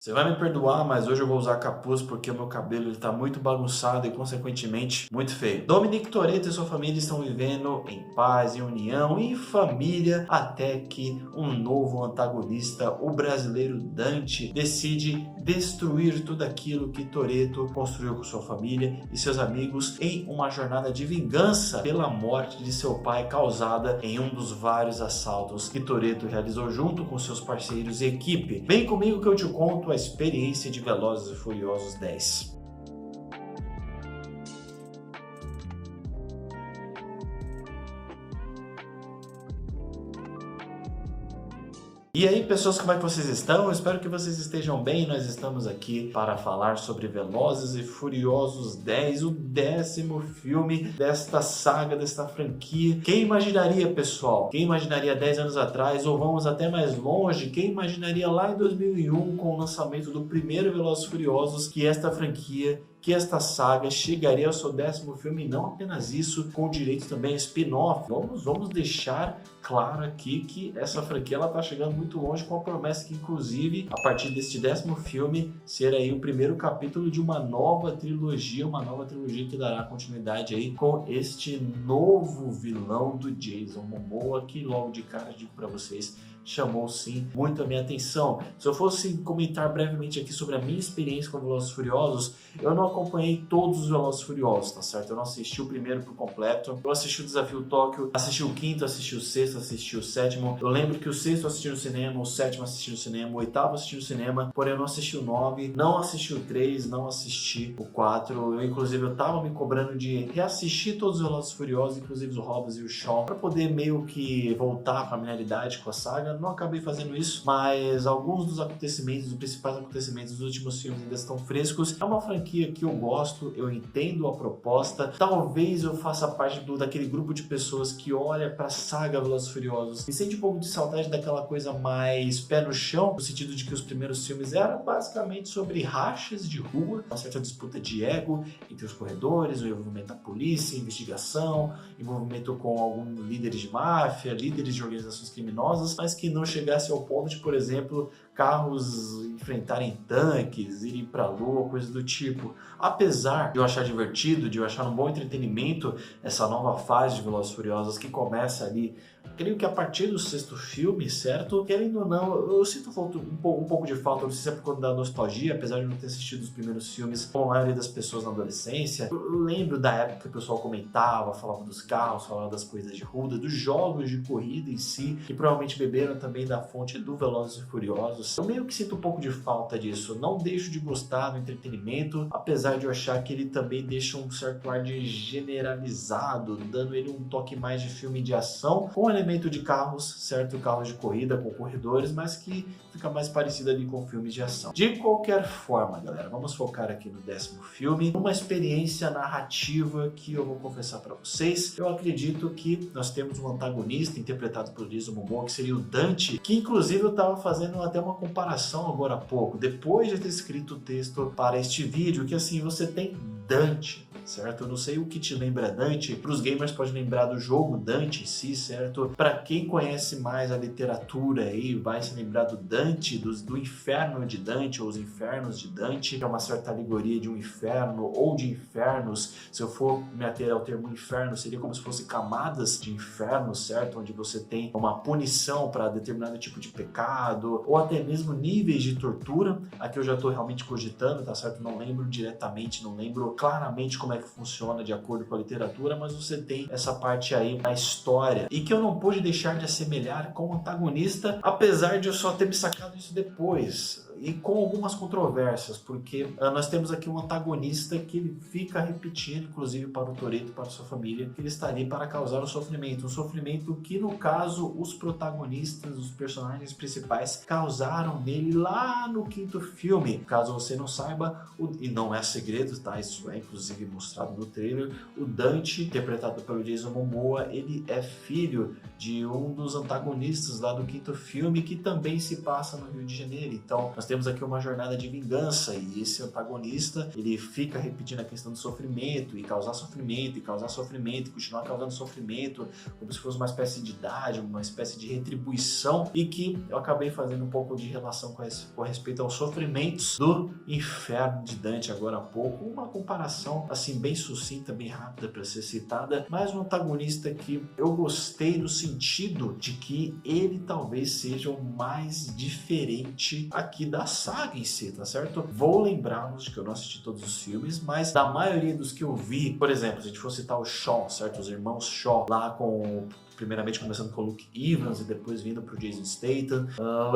Você vai me perdoar, mas hoje eu vou usar capuz porque o meu cabelo está muito bagunçado e, consequentemente, muito feio. Dominic Toretto e sua família estão vivendo em paz, em união e família, até que um novo antagonista, o brasileiro Dante, decide destruir tudo aquilo que Toretto construiu com sua família e seus amigos em uma jornada de vingança pela morte de seu pai causada em um dos vários assaltos que Toretto realizou junto com seus parceiros e equipe. Vem comigo que eu te conto a experiência de Velozes e Furiosos 10. E aí, pessoas, como é que vocês estão? Eu espero que vocês estejam bem. Nós estamos aqui para falar sobre Velozes e Furiosos 10, o 10º filme desta saga, desta franquia. Quem imaginaria, pessoal? Quem imaginaria 10 anos atrás, ou vamos até mais longe, quem imaginaria lá em 2001, com o lançamento do primeiro Velozes e Furiosos, que esta franquia, que esta saga chegaria ao seu 10º filme, e não apenas isso, com direito também a spin-off. Vamos deixar claro aqui que essa franquia está chegando muito longe, com a promessa que, inclusive, a partir deste 10º filme, ser aí o primeiro capítulo de uma nova trilogia que dará continuidade aí com este novo vilão do Jason Momoa, que logo de cara digo para vocês, chamou sim muito a minha atenção. Se eu fosse comentar brevemente aqui sobre a minha experiência com Velozes e Furiosos, eu não acompanhei todos os Velozes e Furiosos, tá certo? Eu não assisti o primeiro por completo, eu assisti o Desafio Tóquio, assisti o quinto, assisti o sexto, assisti o sétimo. Eu lembro que o sexto eu assisti no cinema, o sétimo eu assisti no cinema, o oitavo eu assisti no cinema, porém eu não assisti o 9, não assisti o 3, não assisti o 4. Eu tava me cobrando de reassistir todos os Velozes e Furiosos, inclusive os Hobbs e o Shaw, para poder meio que voltar à familiaridade com a saga. Não acabei fazendo isso, mas alguns dos acontecimentos, os principais acontecimentos dos últimos filmes ainda estão frescos. É uma franquia que eu gosto, eu entendo a proposta. Talvez eu faça parte daquele grupo de pessoas que olha pra saga Velozes e Furiosos e sente um pouco de saudade daquela coisa mais pé no chão, no sentido de que os primeiros filmes eram basicamente sobre rachas de rua, uma certa disputa de ego entre os corredores, o envolvimento da polícia, investigação, envolvimento com alguns líderes de máfia, líderes de organizações criminosas, mas que não chegasse ao ponto de, por exemplo, carros enfrentarem tanques, irem pra lua, coisa do tipo. Apesar de eu achar divertido, de eu achar um bom entretenimento essa nova fase de Velozes e Furiosos que começa ali, creio que a partir do 6º filme, certo? Querendo ou não, eu sinto um pouco de falta, não sei se é por conta da nostalgia, apesar de não ter assistido os primeiros filmes com a maioria das pessoas na adolescência. Eu lembro da época que o pessoal comentava, falava dos carros, falava das coisas de ruda, dos jogos de corrida em si, que provavelmente beberam também da fonte do Velozes e Furiosos. Eu meio que sinto um pouco de falta disso, não deixo de gostar do entretenimento, apesar de eu achar que ele também deixa um certo ar de generalizado, dando ele um toque mais de filme de ação, com elemento de carros, certo? Carros de corrida com corredores, mas que fica mais parecido ali com filmes de ação. De qualquer forma, galera, vamos focar aqui no 10º filme, uma experiência narrativa que eu vou confessar para vocês. Eu acredito que nós temos um antagonista interpretado por Jason Momoa, que seria o Dante, que inclusive eu estava fazendo até uma comparação agora há pouco, depois de ter escrito o texto para este vídeo, que assim, você tem Dante, certo? Eu não sei o que te lembra Dante, para os gamers pode lembrar do jogo Dante em si, certo? Para quem conhece mais a literatura aí, vai se lembrar do Dante, do inferno de Dante, ou os infernos de Dante, que é uma certa alegoria de um inferno ou de infernos. Se eu for me ater ao termo inferno, seria como se fosse camadas de inferno, certo? Onde você tem uma punição para determinado tipo de pecado, ou até mesmo níveis de tortura. Aqui eu já estou realmente cogitando, tá certo? Não lembro diretamente, não lembro claramente como é que funciona de acordo com a literatura, mas você tem essa parte aí na história, e que eu não pude deixar de assemelhar com o antagonista, apesar de eu só ter me sacado isso depois, e com algumas controvérsias, porque nós temos aqui um antagonista que ele fica repetindo, inclusive para o Toretto e para a sua família, que ele está ali para causar um sofrimento que no caso os protagonistas, os personagens principais causaram nele lá no 5º filme. Caso você não saiba, e não é segredo, tá? Isso é inclusive mostrado no trailer, o Dante, interpretado pelo Jason Momoa, ele é filho de um dos antagonistas lá do 5º filme, que também se passa no Rio de Janeiro. Então nós nós temos aqui uma jornada de vingança e esse antagonista, ele fica repetindo a questão do sofrimento e causar sofrimento e causar sofrimento e continuar causando sofrimento, como se fosse uma espécie de idade, uma espécie de retribuição, e que eu acabei fazendo um pouco de relação com respeito aos sofrimentos do Inferno de Dante agora há pouco, uma comparação assim bem sucinta, bem rápida para ser citada, mas um antagonista que eu gostei no sentido de que ele talvez seja o mais diferente aqui da saga em si, tá certo? Vou lembrá-los de que eu não assisti todos os filmes, mas da maioria dos que eu vi, por exemplo, se a gente for citar o Shaw, certo? Os irmãos Shaw, lá com... primeiramente começando com o Luke Evans e depois vindo para o Jason Statham.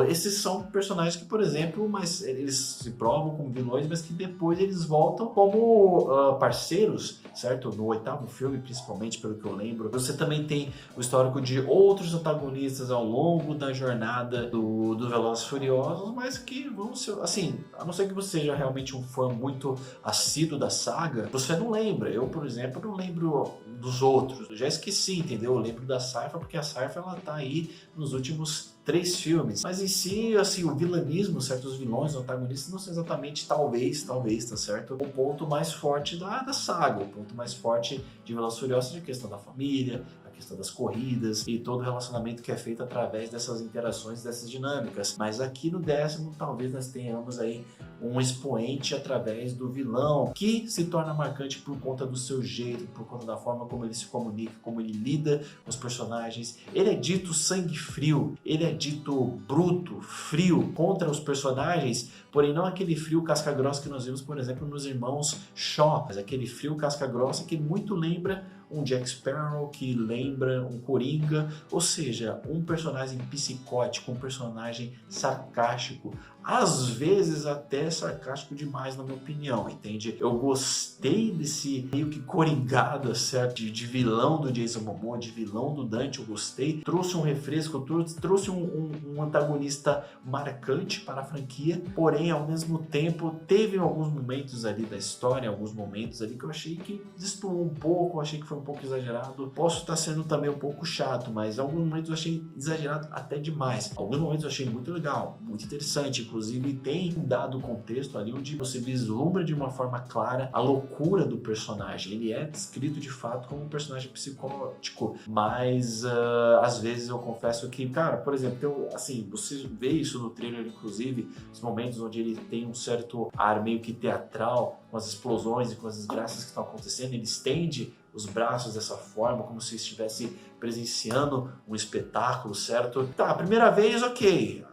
Esses são personagens que, por exemplo, mas eles se provam como vilões, mas que depois eles voltam como parceiros, certo? No 8º filme, principalmente, pelo que eu lembro. Você também tem o histórico de outros antagonistas ao longo da jornada do Velozes e Furiosos, mas que vão ser, assim, a não ser que você seja realmente um fã muito assíduo da saga, você não lembra. Eu, por exemplo, não lembro dos outros. Eu já esqueci, entendeu? Eu lembro da Cypher, porque a Cypher ela tá aí nos últimos 3 filmes. Mas em si, assim, o vilanismo, certos vilões, antagonistas, não são exatamente, talvez, tá certo? O ponto mais forte da saga, o ponto mais forte de Velozes e Furiosos é a questão da família, a questão das corridas e todo o relacionamento que é feito através dessas interações, dessas dinâmicas. Mas aqui no 10º, talvez nós tenhamos aí um expoente através do vilão, que se torna marcante por conta do seu jeito, por conta da forma como ele se comunica, como ele lida com os personagens. Ele é dito sangue frio, ele é dito bruto, frio contra os personagens, porém não aquele frio casca grossa que nós vimos, por exemplo, nos irmãos Shaw, mas aquele frio casca grossa que muito lembra um Jack Sparrow, que lembra um Coringa, ou seja, um personagem psicótico, um personagem sarcástico, às vezes até sarcástico demais na minha opinião, entende? Eu gostei desse meio que coringado, certo? De vilão do Jason Momoa, de vilão do Dante, eu gostei. Trouxe um refresco, trouxe um antagonista marcante para a franquia, porém, ao mesmo tempo, teve alguns momentos ali da história, alguns momentos ali que eu achei que destoou um pouco, eu achei que foi um pouco exagerado. Posso estar sendo também um pouco chato, mas em alguns momentos eu achei exagerado até demais. Alguns momentos eu achei muito legal, muito interessante. Inclusive tem um dado contexto ali onde você vislumbra de uma forma clara a loucura do personagem. Ele é descrito de fato como um personagem psicótico, mas às vezes eu confesso que, cara, por exemplo, assim, você vê isso no trailer, inclusive, os momentos onde ele tem um certo ar meio que teatral, com as explosões e com as desgraças que estão acontecendo, ele estende os braços dessa forma, como se estivesse presenciando um espetáculo, certo? Tá, a primeira vez, ok,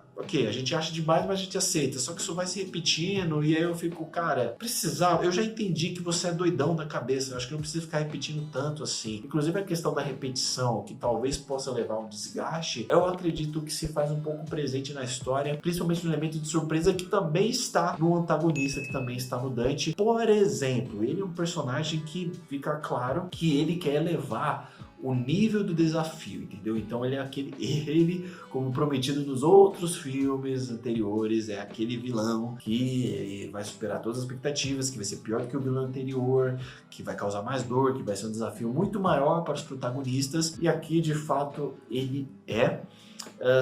a gente acha demais, mas a gente aceita. Só que isso vai se repetindo e aí eu fico, cara, precisava. Eu já entendi que você é doidão da cabeça. Eu acho que não precisa ficar repetindo tanto assim. Inclusive a questão da repetição, que talvez possa levar a um desgaste, eu acredito que se faz um pouco presente na história, principalmente no elemento de surpresa que também está no antagonista, que também está no Dante. Por exemplo, ele é um personagem que fica claro que ele quer levar o nível do desafio, entendeu? Então ele é ele, como prometido nos outros filmes anteriores, é aquele vilão que vai superar todas as expectativas, que vai ser pior que o vilão anterior, que vai causar mais dor, que vai ser um desafio muito maior para os protagonistas, e aqui de fato ele é.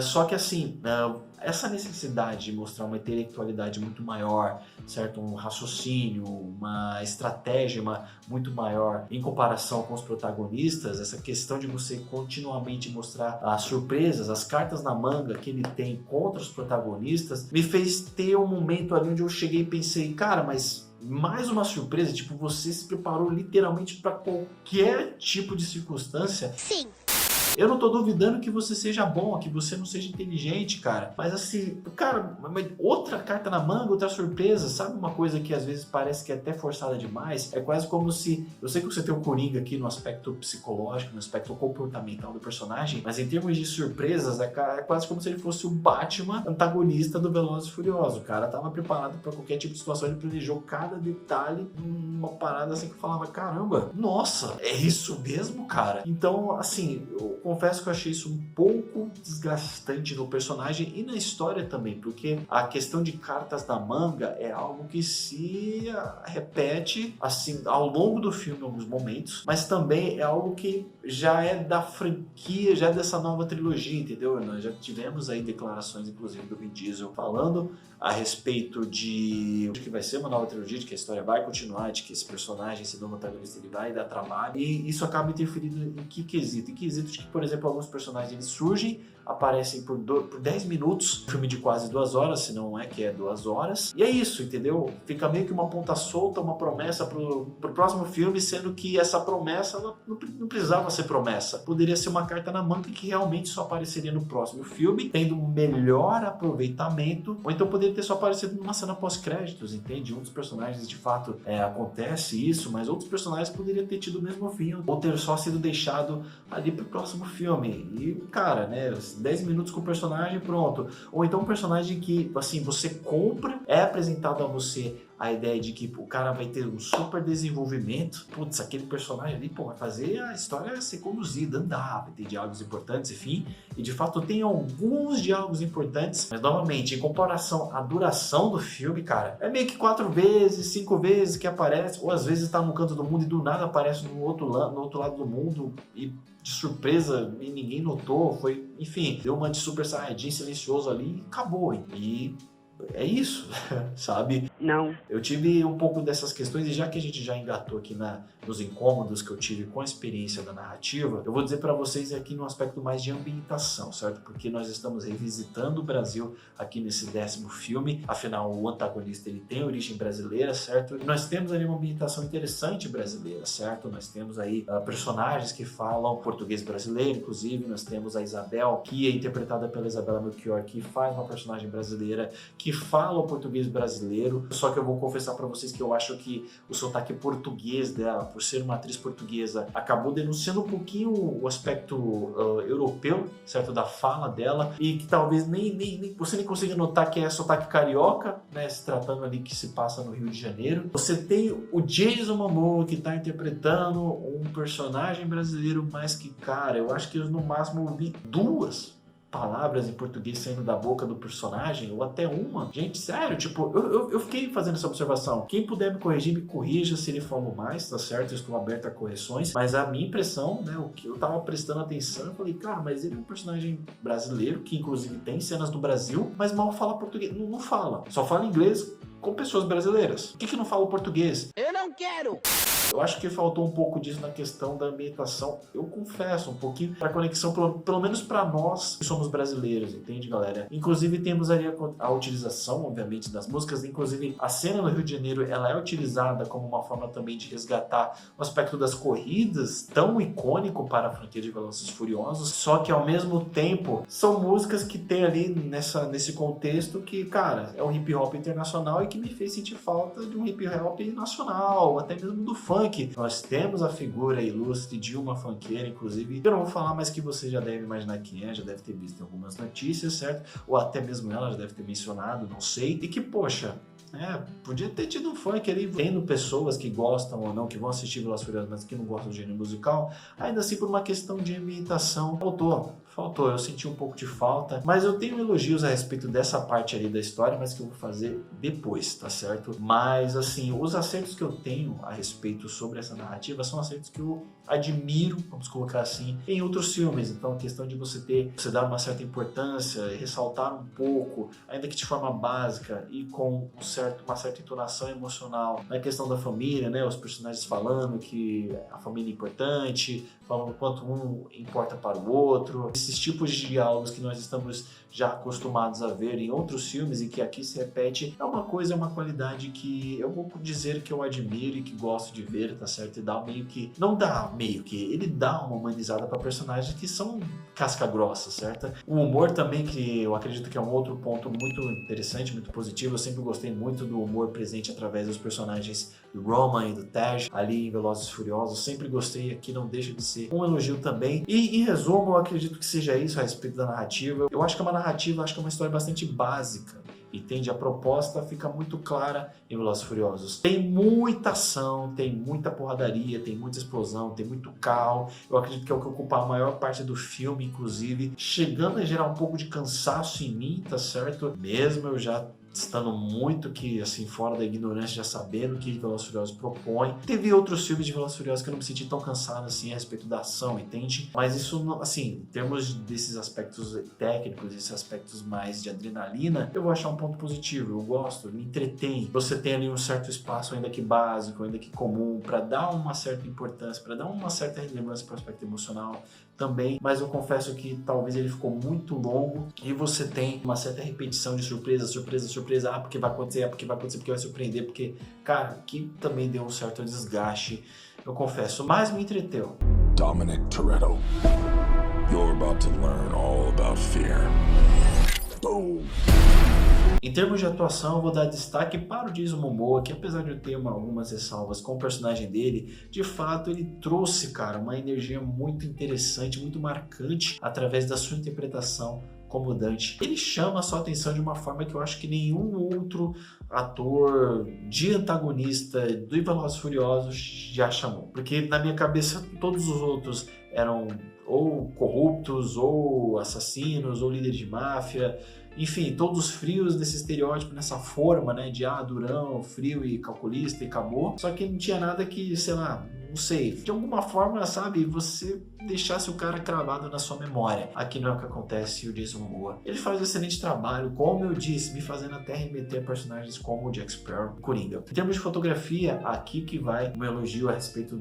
Só que assim, essa necessidade de mostrar uma intelectualidade muito maior, certo? Um raciocínio, uma estratégia muito maior em comparação com os protagonistas, essa questão de você continuamente mostrar as surpresas, as cartas na manga que ele tem contra os protagonistas, me fez ter um momento ali onde eu cheguei e pensei, cara, mas mais uma surpresa, tipo, você se preparou literalmente para qualquer tipo de circunstância. Sim. Eu não tô duvidando que você seja bom, que você não seja inteligente, cara. Mas assim, cara, outra carta na manga, outra surpresa, sabe uma coisa que às vezes parece que é até forçada demais? É quase como se... Eu sei que você tem o Coringa aqui no aspecto psicológico, no aspecto comportamental do personagem, mas em termos de surpresas, é quase como se ele fosse o Batman antagonista do Velozes e Furiosos. O cara tava preparado pra qualquer tipo de situação, ele planejou cada detalhe numa parada assim que eu falava, caramba, nossa, é isso mesmo, cara? Então, assim, eu confesso que eu achei isso um pouco desgastante no personagem e na história também, porque a questão de cartas da manga é algo que se repete assim ao longo do filme em alguns momentos, mas também é algo que já é da franquia, já é dessa nova trilogia, entendeu? Nós já tivemos aí declarações, inclusive, do Vin Diesel falando a respeito de que vai ser uma nova trilogia, de que a história vai continuar, de que esse personagem, esse novo antagonista, ele vai dar trabalho, e isso acaba interferindo em que quesito? Em quesito de que, por exemplo, alguns personagens eles surgem, aparecem por 10 minutos, um filme de quase 2 horas, se não é que é 2 horas, e é isso, entendeu? Fica meio que uma ponta solta, uma promessa pro próximo filme, sendo que essa promessa ela não precisava ser promessa, poderia ser uma carta na manga que realmente só apareceria no próximo filme, tendo um melhor aproveitamento, ou então poderia ter só aparecido numa cena pós-créditos, entende? Um dos personagens de fato acontece isso, mas outros personagens poderiam ter tido o mesmo fim, ou ter só sido deixado ali pro próximo filme, e cara, né, 10 minutos com o personagem, pronto. Ou então um personagem que, assim, você compra, é apresentado a você a ideia de que o cara vai ter um super desenvolvimento, putz, aquele personagem ali, pô, vai fazer a história ser conduzida, andar, vai ter diálogos importantes, enfim, e de fato tem alguns diálogos importantes, mas novamente, em comparação à duração do filme, cara, é meio que 4 vezes, 5 vezes que aparece, ou às vezes tá num canto do mundo e do nada aparece no outro lado do mundo e de surpresa e ninguém notou, foi, enfim, deu uma de super saiyajin silencioso ali e acabou, hein? E é isso, sabe? Não. Eu tive um pouco dessas questões e já que a gente já engatou aqui nos incômodos que eu tive com a experiência da narrativa, eu vou dizer para vocês aqui no aspecto mais de ambientação, certo? Porque nós estamos revisitando o Brasil aqui nesse 10º filme, afinal o antagonista ele tem origem brasileira, certo? E nós temos ali uma ambientação interessante brasileira, certo? Nós temos aí personagens que falam português brasileiro, inclusive nós temos a Isabel, que é interpretada pela Isabela Melchior, que faz uma personagem brasileira, que fala o português brasileiro, só que eu vou confessar para vocês que eu acho que o sotaque português dela, por ser uma atriz portuguesa, acabou denunciando um pouquinho o aspecto europeu, certo, da fala dela, e que talvez você nem consiga notar que é sotaque carioca, né, se tratando ali que se passa no Rio de Janeiro. Você tem o Jason Momoa que tá interpretando um personagem brasileiro, mas que, cara, eu acho que eu no máximo ouvi 2 palavras em português saindo da boca do personagem, ou até uma. Gente, sério, tipo, eu fiquei fazendo essa observação. Quem puder me corrigir, me corrija se ele falou mais, tá certo? Eu estou aberto a correções, mas a minha impressão, né, o que eu tava prestando atenção, eu falei, cara, mas ele é um personagem brasileiro, que inclusive tem cenas do Brasil, mas mal fala português. Não fala. Só fala inglês com pessoas brasileiras. Por que não fala o português? Eu não quero! Eu acho que faltou um pouco disso na questão da ambientação. Eu confesso, um pouquinho para conexão, pelo menos para nós que somos brasileiros, entende, galera? Inclusive temos ali a utilização, obviamente, das músicas. Inclusive a cena no Rio de Janeiro, ela é utilizada como uma forma também de resgatar o aspecto das corridas, tão icônico para a franquia de Velozes e Furiosos. Só que ao mesmo tempo são músicas que tem ali nesse contexto que, cara, é um hip hop internacional e que me fez sentir falta de um hip hop nacional, até mesmo do funk. Nós temos a figura ilustre de uma funkeira, inclusive, eu não vou falar, mas que você já deve imaginar quem é, já deve ter visto em algumas notícias, certo? Ou até mesmo ela já deve ter mencionado, não sei. E que, poxa, podia ter tido um funk ali, tendo pessoas que gostam ou não, que vão assistir Velozes e Furiosos, mas que não gostam do gênero musical, ainda assim por uma questão de ambientação, faltou, eu senti um pouco de falta, mas eu tenho elogios a respeito dessa parte ali da história, mas que eu vou fazer depois, tá certo? Mas assim, os acertos que eu tenho a respeito sobre essa narrativa são acertos que eu admiro, vamos colocar assim, em outros filmes. Então a questão de você dar uma certa importância, ressaltar um pouco, ainda que de forma básica e com uma certa entonação emocional, na questão da família, né? Os personagens falando que a família é importante, falando o quanto um importa para o outro, esses tipos de diálogos que nós estamos já acostumados a ver em outros filmes e que aqui se repete, é uma qualidade que eu vou dizer que eu admiro e que gosto de ver, tá certo? E dá ele dá uma humanizada para personagens que são casca grossa, certo? O humor também, que eu acredito que é um outro ponto muito interessante, muito positivo. Eu sempre gostei muito do humor presente através dos personagens do Roman e do Tej ali em Velozes e Furiosos. Sempre gostei, aqui não deixa de ser um elogio também. E em resumo, eu acredito que seja isso a respeito da narrativa. Eu acho que é uma narrativa, acho que é uma história bastante básica. entende? A proposta fica muito clara em Velozes e Furiosos. Tem muita ação, tem muita porradaria, tem muita explosão, tem muito carro. Eu acredito que é o que ocupa a maior parte do filme, inclusive, chegando a gerar um pouco de cansaço em mim, tá certo? Mesmo eu já estando muito que, assim, fora da ignorância, já sabendo o que Velozes e Furiosos propõe. Teve outros filmes de Velozes e Furiosos que eu não me senti tão cansado, assim, a respeito da ação, entende? Mas isso, assim, em termos desses aspectos técnicos, esses aspectos mais de adrenalina, eu vou achar um ponto positivo. Eu gosto, me entretém. Você tem ali um certo espaço, ainda que básico, ainda que comum, para dar uma certa importância, para dar uma certa relevância para o aspecto emocional também, mas eu confesso que talvez ele ficou muito longo e você tem uma certa repetição de surpresa, porque vai acontecer, porque vai surpreender, porque, cara, que também deu um certo desgaste, eu confesso, mas me entreteu. Dominic Toretto, you're about to learn all about fear. Boom! Em termos de atuação, eu vou dar destaque para o Jason Momoa, que apesar de eu ter algumas ressalvas com o personagem dele, de fato ele trouxe, cara, uma energia muito interessante, muito marcante através da sua interpretação como Dante. Ele chama a sua atenção de uma forma que eu acho que nenhum outro ator de antagonista do Velozes e Furiosos já chamou. Porque na minha cabeça todos os outros eram ou corruptos, ou assassinos, ou líderes de máfia, enfim, todos frios nesse estereótipo, nessa forma, né, de durão, frio e calculista e acabou. Só que não tinha nada que, sei lá, não sei, de alguma forma, sabe, você deixasse o cara cravado na sua memória. Aqui não é o que acontece e o Jason Momoa. Ele faz um excelente trabalho, como eu disse, me fazendo até remeter a personagens como o Jack Sparrow e Coringa. Em termos de fotografia, aqui que vai um elogio a respeito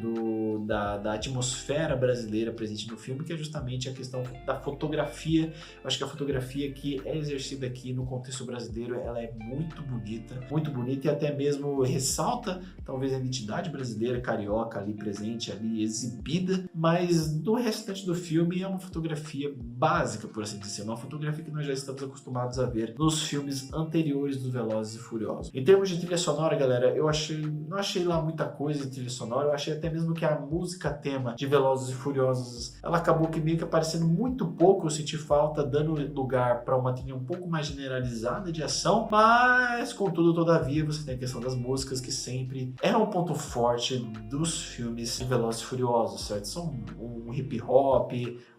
da atmosfera brasileira presente no filme, que é justamente a questão da fotografia. Eu acho que a fotografia que é exercida aqui no contexto brasileiro, ela é muito bonita e até mesmo ressalta talvez a identidade brasileira, carioca ali presente, ali exibida, mas do restante do filme é uma fotografia básica, por assim dizer, uma fotografia que nós já estamos acostumados a ver nos filmes anteriores dos Velozes e Furiosos. Em termos de trilha sonora, galera, eu não achei lá muita coisa de trilha sonora, eu achei até mesmo que a música tema de Velozes e Furiosos, ela acabou que meio que aparecendo muito pouco, eu senti falta, dando lugar para uma trilha um pouco mais generalizada de ação, mas contudo, todavia, você tem a questão das músicas, que sempre é um ponto forte dos filmes de Velozes e Furiosos, certo? São um hip hop,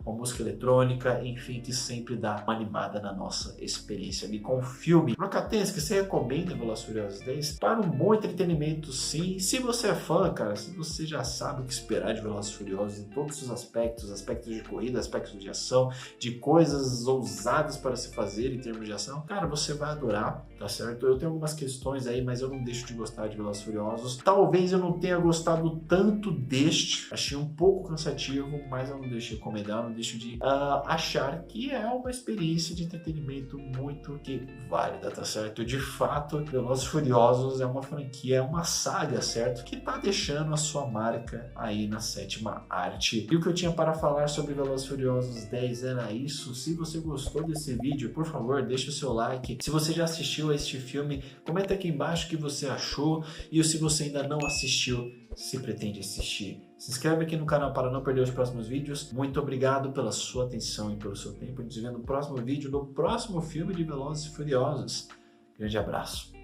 uma música eletrônica, enfim, que sempre dá uma animada na nossa experiência ali com o filme. Rocatense, que você recomenda Velozes e Furiosos 10 para um bom entretenimento, sim. Se você é fã, cara, se você já sabe o que esperar de Velozes e Furiosos em todos os aspectos de corrida, aspectos de ação, de coisas ousadas para se fazer em termos de ação, cara, você vai adorar, tá certo? Eu tenho algumas questões aí, mas eu não deixo de gostar de Velozes e Furiosos. Talvez eu não tenha gostado tanto deste, achei um pouco cansativo, mas eu não deixo de recomendar, não deixo de achar que é uma experiência de entretenimento muito que válida, tá certo? De fato, Velozes e Furiosos é uma franquia, é uma saga, certo? Que tá deixando a sua marca aí na sétima arte. E o que eu tinha para falar sobre Velozes e Furiosos 10 era isso. Se você gostou desse vídeo, por favor, deixa o seu like. Se você já assistiu a este filme, comenta aqui embaixo o que você achou. E se você ainda não assistiu, se pretende assistir, se inscreve aqui no canal para não perder os próximos vídeos. Muito obrigado pela sua atenção e pelo seu tempo. A gente se vê no próximo vídeo, no próximo filme de Velozes e Furiosos. Grande abraço.